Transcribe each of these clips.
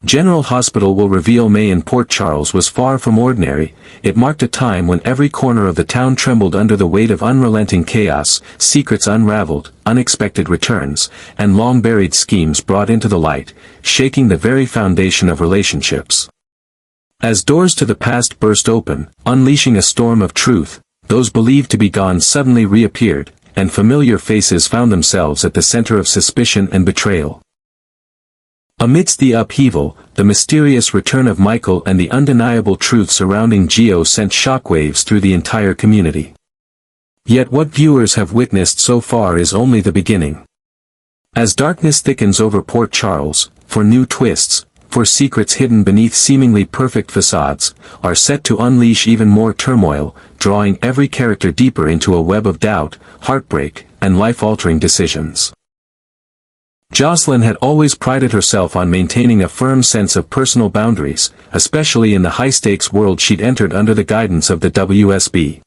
General Hospital will reveal May in Port Charles was far from ordinary. It marked a time when every corner of the town trembled under the weight of unrelenting chaos, secrets unraveled, unexpected returns, and long-buried schemes brought into the light, shaking the very foundation of relationships. As doors to the past burst open, unleashing a storm of truth, those believed to be gone suddenly reappeared, and familiar faces found themselves at the center of suspicion and betrayal. Amidst the upheaval, the mysterious return of Michael and the undeniable truth surrounding Gio sent shockwaves through the entire community. Yet what viewers have witnessed so far is only the beginning. As darkness thickens over Port Charles, for new twists, for secrets hidden beneath seemingly perfect facades, are set to unleash even more turmoil, drawing every character deeper into a web of doubt, heartbreak, and life-altering decisions. Jocelyn had always prided herself on maintaining a firm sense of personal boundaries, especially in the high-stakes world she'd entered under the guidance of the WSB.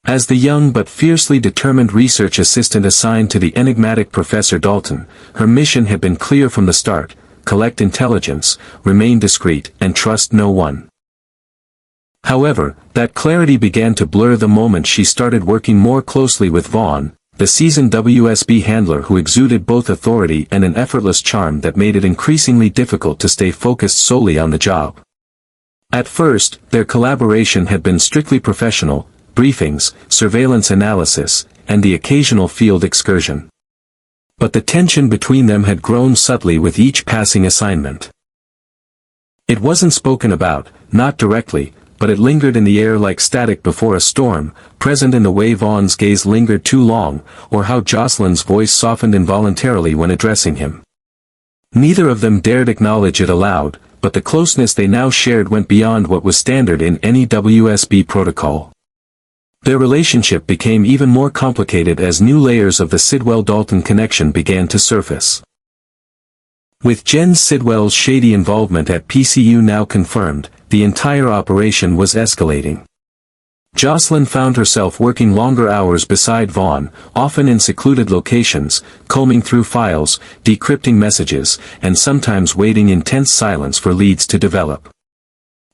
As the young but fiercely determined research assistant assigned to the enigmatic Professor Dalton, her mission had been clear from the start: collect intelligence, remain discreet, and trust no one. However, that clarity began to blur the moment she started working more closely with Vaughn, the seasoned WSB handler who exuded both authority and an effortless charm that made it increasingly difficult to stay focused solely on the job. At first, their collaboration had been strictly professional: briefings, surveillance analysis, and the occasional field excursion. But the tension between them had grown subtly with each passing assignment. It wasn't spoken about, not directly, but it lingered in the air like static before a storm, present in the way Vaughn's gaze lingered too long, or how Jocelyn's voice softened involuntarily when addressing him. Neither of them dared acknowledge it aloud, but the closeness they now shared went beyond what was standard in any WSB protocol. Their relationship became even more complicated as new layers of the Sidwell-Dalton connection began to surface. With Jen Sidwell's shady involvement at PCU now confirmed, the entire operation was escalating. Jocelyn found herself working longer hours beside Vaughn, often in secluded locations, combing through files, decrypting messages, and sometimes waiting in tense silence for leads to develop.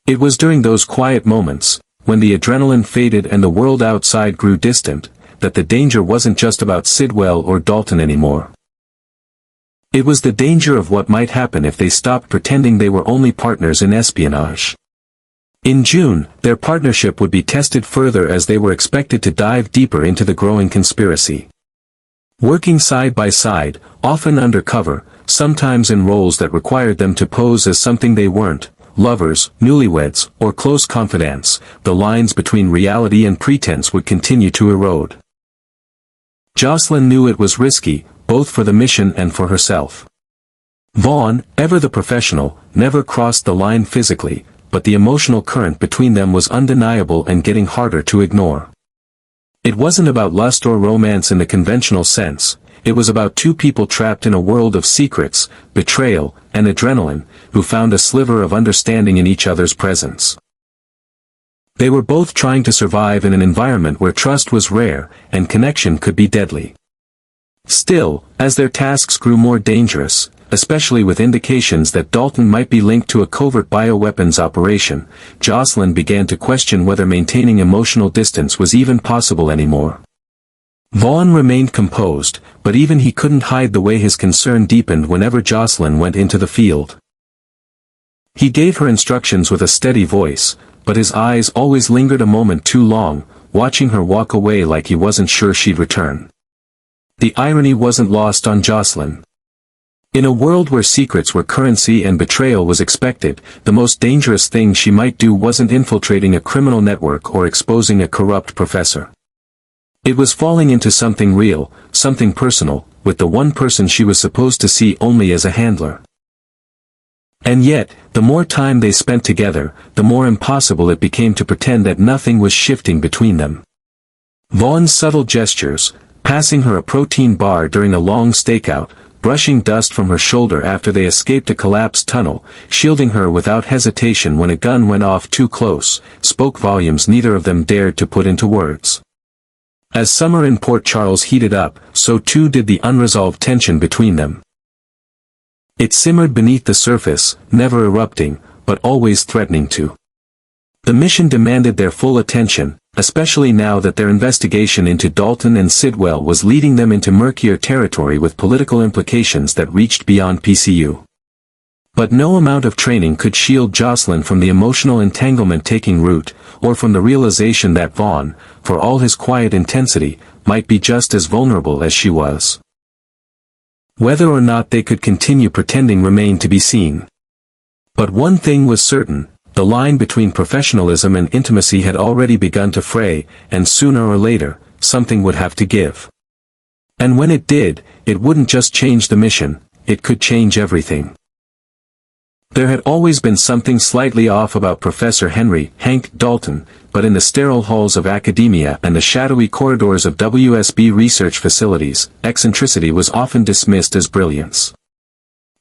It was during those quiet moments, when the adrenaline faded and the world outside grew distant, that the danger wasn't just about Sidwell or Dalton anymore. It was the danger of what might happen if they stopped pretending they were only partners in espionage. In June, their partnership would be tested further as they were expected to dive deeper into the growing conspiracy. Working side by side, often undercover, sometimes in roles that required them to pose as something they weren't, lovers, newlyweds, or close confidants, the lines between reality and pretense would continue to erode. Jocelyn knew it was risky, both for the mission and for herself. Vaughn, ever the professional, never crossed the line physically, but the emotional current between them was undeniable and getting harder to ignore. It wasn't about lust or romance in the conventional sense. It was about two people trapped in a world of secrets, betrayal, and adrenaline, who found a sliver of understanding in each other's presence. They were both trying to survive in an environment where trust was rare, and connection could be deadly. Still, as their tasks grew more dangerous, especially with indications that Dalton might be linked to a covert bioweapons operation, Jocelyn began to question whether maintaining emotional distance was even possible anymore. Vaughn remained composed, but even he couldn't hide the way his concern deepened whenever Jocelyn went into the field. He gave her instructions with a steady voice, but his eyes always lingered a moment too long, watching her walk away like he wasn't sure she'd return. The irony wasn't lost on Jocelyn. In a world where secrets were currency and betrayal was expected, the most dangerous thing she might do wasn't infiltrating a criminal network or exposing a corrupt professor. It was falling into something real, something personal, with the one person she was supposed to see only as a handler. And yet, the more time they spent together, the more impossible it became to pretend that nothing was shifting between them. Vaughn's subtle gestures, passing her a protein bar during a long stakeout, brushing dust from her shoulder after they escaped a collapsed tunnel, shielding her without hesitation when a gun went off too close, spoke volumes neither of them dared to put into words. As summer in Port Charles heated up, so too did the unresolved tension between them. It simmered beneath the surface, never erupting, but always threatening to. The mission demanded their full attention, especially now that their investigation into Dalton and Sidwell was leading them into murkier territory with political implications that reached beyond PCU. But no amount of training could shield Jocelyn from the emotional entanglement taking root, or from the realization that Vaughn, for all his quiet intensity, might be just as vulnerable as she was. Whether or not they could continue pretending remained to be seen. But one thing was certain, the line between professionalism and intimacy had already begun to fray, and sooner or later, something would have to give. And when it did, it wouldn't just change the mission, it could change everything. There had always been something slightly off about Professor Henry Hank Dalton, but in the sterile halls of academia and the shadowy corridors of WSB research facilities, eccentricity was often dismissed as brilliance.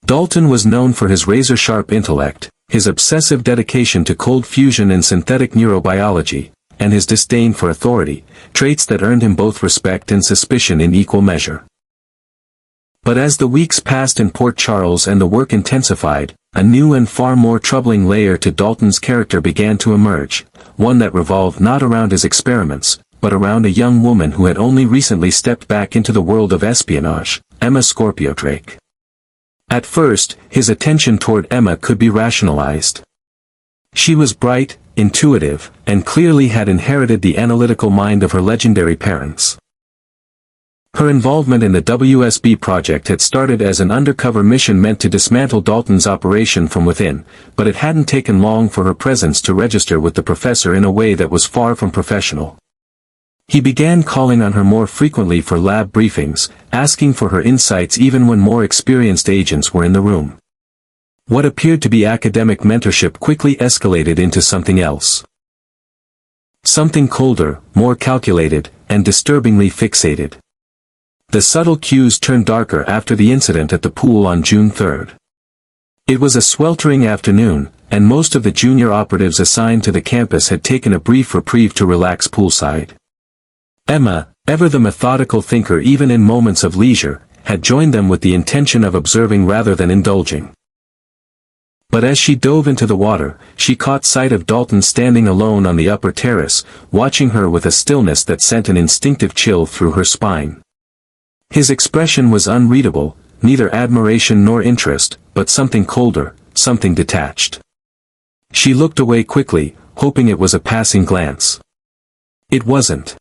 Dalton was known for his razor-sharp intellect, his obsessive dedication to cold fusion and synthetic neurobiology, and his disdain for authority, traits that earned him both respect and suspicion in equal measure. But as the weeks passed in Port Charles and the work intensified, a new and far more troubling layer to Dalton's character began to emerge, one that revolved not around his experiments, but around a young woman who had only recently stepped back into the world of espionage, Emma Scorpio Drake. At first, his attention toward Emma could be rationalized. She was bright, intuitive, and clearly had inherited the analytical mind of her legendary parents. Her involvement in the WSB project had started as an undercover mission meant to dismantle Dalton's operation from within, but it hadn't taken long for her presence to register with the professor in a way that was far from professional. He began calling on her more frequently for lab briefings, asking for her insights even when more experienced agents were in the room. What appeared to be academic mentorship quickly escalated into something else. Something colder, more calculated, and disturbingly fixated. The subtle cues turned darker after the incident at the pool on June 3rd. It was a sweltering afternoon, and most of the junior operatives assigned to the campus had taken a brief reprieve to relax poolside. Emma, ever the methodical thinker even in moments of leisure, had joined them with the intention of observing rather than indulging. But as she dove into the water, she caught sight of Dalton standing alone on the upper terrace, watching her with a stillness that sent an instinctive chill through her spine. His expression was unreadable, neither admiration nor interest, but something colder, something detached. She looked away quickly, hoping it was a passing glance. It wasn't.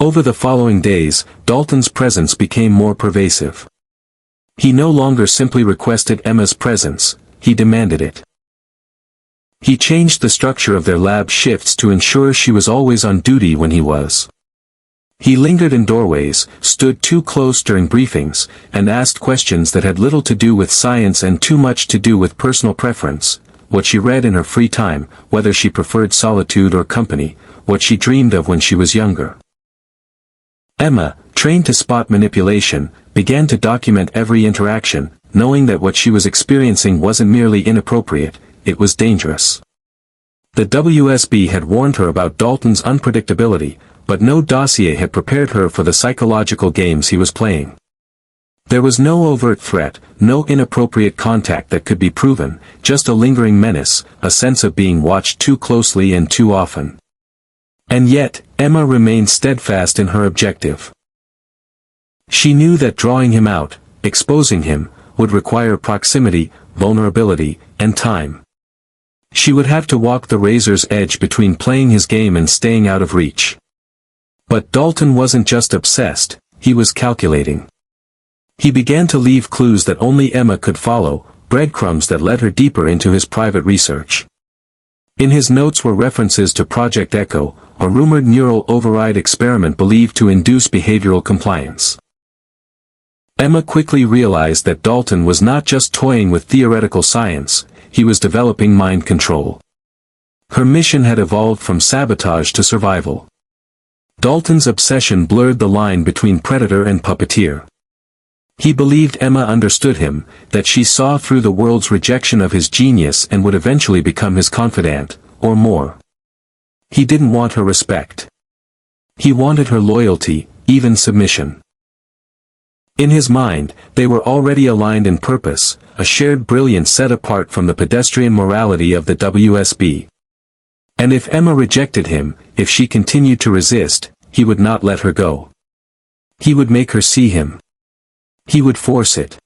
Over the following days, Dalton's presence became more pervasive. He no longer simply requested Emma's presence, he demanded it. He changed the structure of their lab shifts to ensure she was always on duty when he was. He lingered in doorways, stood too close during briefings, and asked questions that had little to do with science and too much to do with personal preference, what she read in her free time, whether she preferred solitude or company, what she dreamed of when she was younger. Emma, trained to spot manipulation, began to document every interaction, knowing that what she was experiencing wasn't merely inappropriate, it was dangerous. The WSB had warned her about Dalton's unpredictability, but no dossier had prepared her for the psychological games he was playing. There was no overt threat, no inappropriate contact that could be proven, just a lingering menace, a sense of being watched too closely and too often. And yet, Emma remained steadfast in her objective. She knew that drawing him out, exposing him, would require proximity, vulnerability, and time. She would have to walk the razor's edge between playing his game and staying out of reach. But Dalton wasn't just obsessed, he was calculating. He began to leave clues that only Emma could follow, breadcrumbs that led her deeper into his private research. In his notes were references to Project Echo, a rumored neural override experiment believed to induce behavioral compliance. Emma quickly realized that Dalton was not just toying with theoretical science, he was developing mind control. Her mission had evolved from sabotage to survival. Dalton's obsession blurred the line between predator and puppeteer. He believed Emma understood him, that she saw through the world's rejection of his genius and would eventually become his confidant, or more. He didn't want her respect. He wanted her loyalty, even submission. In his mind, they were already aligned in purpose, a shared brilliance set apart from the pedestrian morality of the WSB. And if Emma rejected him, if she continued to resist, he would not let her go. He would make her see him. He would force it.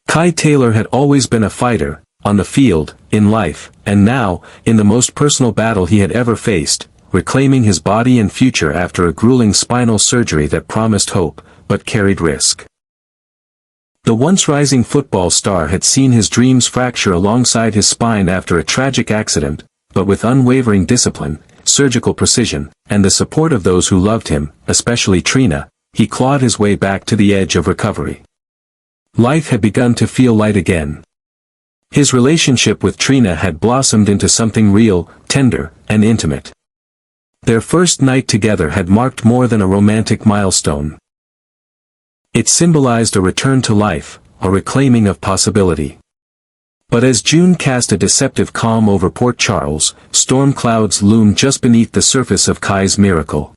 Kai Taylor had always been a fighter, on the field, in life, and now, in the most personal battle he had ever faced, reclaiming his body and future after a grueling spinal surgery that promised hope, but carried risk. The once rising football star had seen his dreams fracture alongside his spine after a tragic accident, but with unwavering discipline, surgical precision, and the support of those who loved him, especially Trina, he clawed his way back to the edge of recovery. Life had begun to feel light again. His relationship with Trina had blossomed into something real, tender, and intimate. Their first night together had marked more than a romantic milestone. It symbolized a return to life, a reclaiming of possibility. But as June cast a deceptive calm over Port Charles, storm clouds loomed just beneath the surface of Kai's miracle.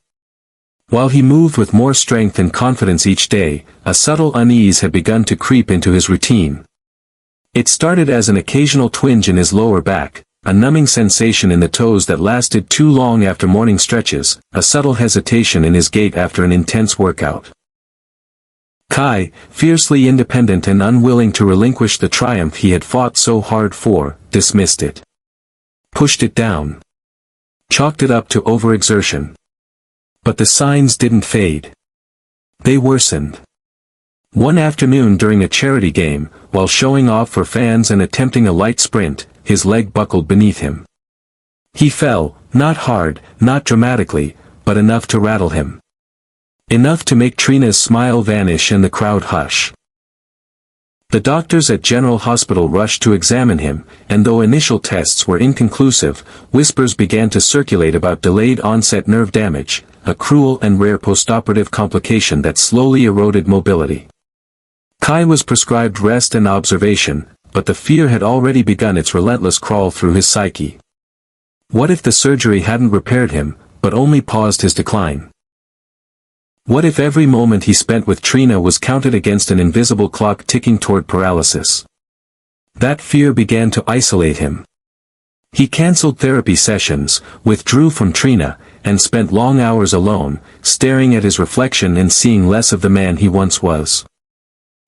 While he moved with more strength and confidence each day, a subtle unease had begun to creep into his routine. It started as an occasional twinge in his lower back, a numbing sensation in the toes that lasted too long after morning stretches, a subtle hesitation in his gait after an intense workout. Kai, fiercely independent and unwilling to relinquish the triumph he had fought so hard for, dismissed it. Pushed it down. Chalked it up to overexertion. But the signs didn't fade. They worsened. One afternoon during a charity game, while showing off for fans and attempting a light sprint, his leg buckled beneath him. He fell, not hard, not dramatically, but enough to rattle him. Enough to make Trina's smile vanish and the crowd hush. The doctors at General Hospital rushed to examine him, and though initial tests were inconclusive, whispers began to circulate about delayed onset nerve damage, a cruel and rare postoperative complication that slowly eroded mobility. Kai was prescribed rest and observation, but the fear had already begun its relentless crawl through his psyche. What if the surgery hadn't repaired him, but only paused his decline? What if every moment he spent with Trina was counted against an invisible clock ticking toward paralysis? That fear began to isolate him. He cancelled therapy sessions, withdrew from Trina, and spent long hours alone, staring at his reflection and seeing less of the man he once was.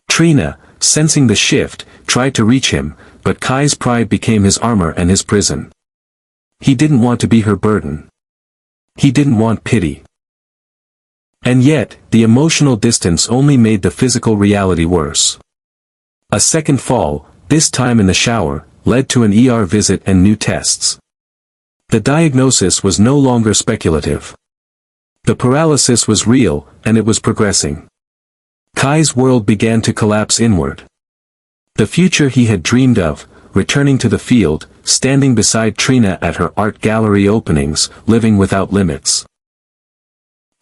Trina, sensing the shift, tried to reach him, but Kai's pride became his armor and his prison. He didn't want to be her burden. He didn't want pity. And yet, the emotional distance only made the physical reality worse. A second fall, this time in the shower, led to an ER visit and new tests. The diagnosis was no longer speculative. The paralysis was real, and it was progressing. Kai's world began to collapse inward. The future he had dreamed of, returning to the field, standing beside Trina at her art gallery openings, living without limits,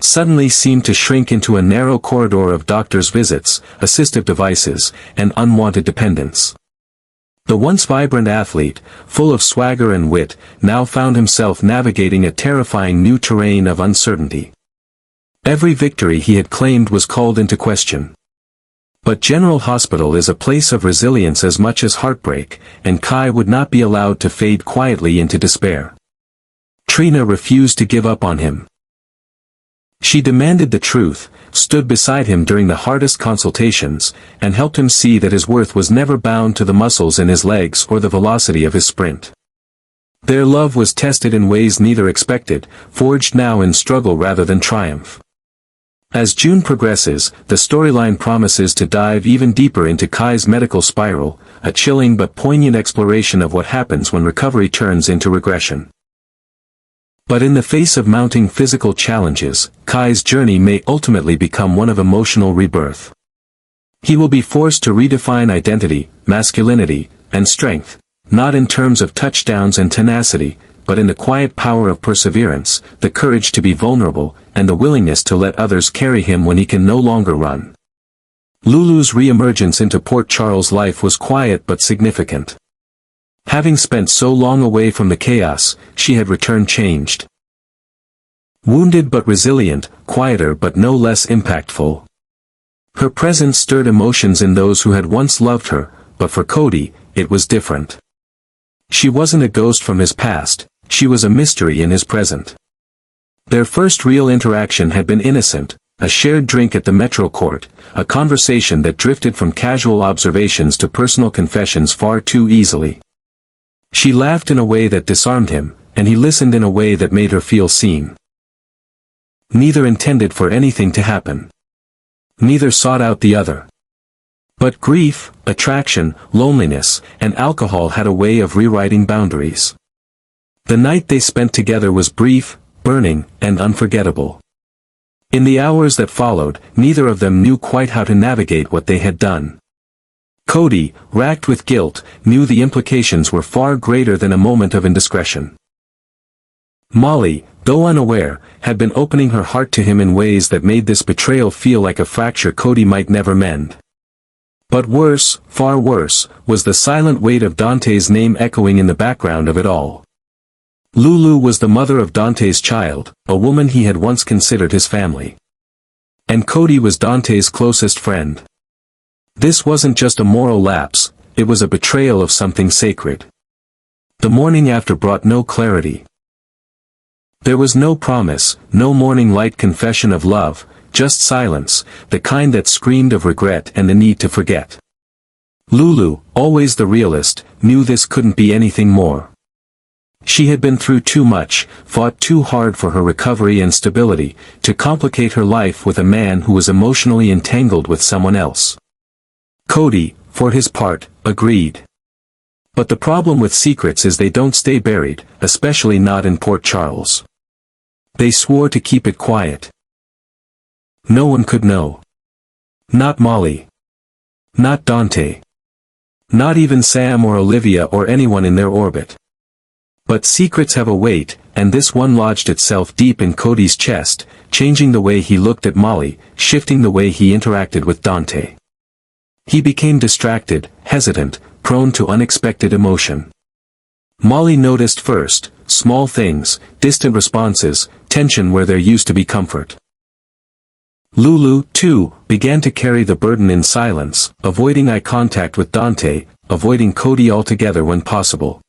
suddenly seemed to shrink into a narrow corridor of doctors' visits, assistive devices, and unwanted dependence. The once vibrant athlete, full of swagger and wit, now found himself navigating a terrifying new terrain of uncertainty. Every victory he had claimed was called into question. But General Hospital is a place of resilience as much as heartbreak, and Kai would not be allowed to fade quietly into despair. Trina refused to give up on him. She demanded the truth, stood beside him during the hardest consultations, and helped him see that his worth was never bound to the muscles in his legs or the velocity of his sprint. Their love was tested in ways neither expected, forged now in struggle rather than triumph. As June progresses, the storyline promises to dive even deeper into Kai's medical spiral, a chilling but poignant exploration of what happens when recovery turns into regression. But in the face of mounting physical challenges, Kai's journey may ultimately become one of emotional rebirth. He will be forced to redefine identity, masculinity, and strength, not in terms of touchdowns and tenacity, but in the quiet power of perseverance, the courage to be vulnerable, and the willingness to let others carry him when he can no longer run. Lulu's re-emergence into Port Charles' life was quiet but significant. Having spent so long away from the chaos, she had returned changed. Wounded but resilient, quieter but no less impactful. Her presence stirred emotions in those who had once loved her, but for Cody, it was different. She wasn't a ghost from his past, she was a mystery in his present. Their first real interaction had been innocent, a shared drink at the Metro Court, a conversation that drifted from casual observations to personal confessions far too easily. She laughed in a way that disarmed him, and he listened in a way that made her feel seen. Neither intended for anything to happen. Neither sought out the other. But grief, attraction, loneliness, and alcohol had a way of rewriting boundaries. The night they spent together was brief, burning, and unforgettable. In the hours that followed, neither of them knew quite how to navigate what they had done. Cody, racked with guilt, knew the implications were far greater than a moment of indiscretion. Molly, though unaware, had been opening her heart to him in ways that made this betrayal feel like a fracture Cody might never mend. But worse, far worse, was the silent weight of Dante's name echoing in the background of it all. Lulu was the mother of Dante's child, a woman he had once considered his family. And Cody was Dante's closest friend. This wasn't just a moral lapse, it was a betrayal of something sacred. The morning after brought no clarity. There was no promise, no morning light confession of love, just silence, the kind that screamed of regret and the need to forget. Lulu, always the realist, knew this couldn't be anything more. She had been through too much, fought too hard for her recovery and stability, to complicate her life with a man who was emotionally entangled with someone else. Cody, for his part, agreed. But the problem with secrets is they don't stay buried, especially not in Port Charles. They swore to keep it quiet. No one could know. Not Molly. Not Dante. Not even Sam or Olivia or anyone in their orbit. But secrets have a weight, and this one lodged itself deep in Cody's chest, changing the way he looked at Molly, shifting the way he interacted with Dante. He became distracted, hesitant, prone to unexpected emotion. Molly noticed first, small things, distant responses, tension where there used to be comfort. Lulu, too, began to carry the burden in silence, avoiding eye contact with Dante, avoiding Cody altogether when possible.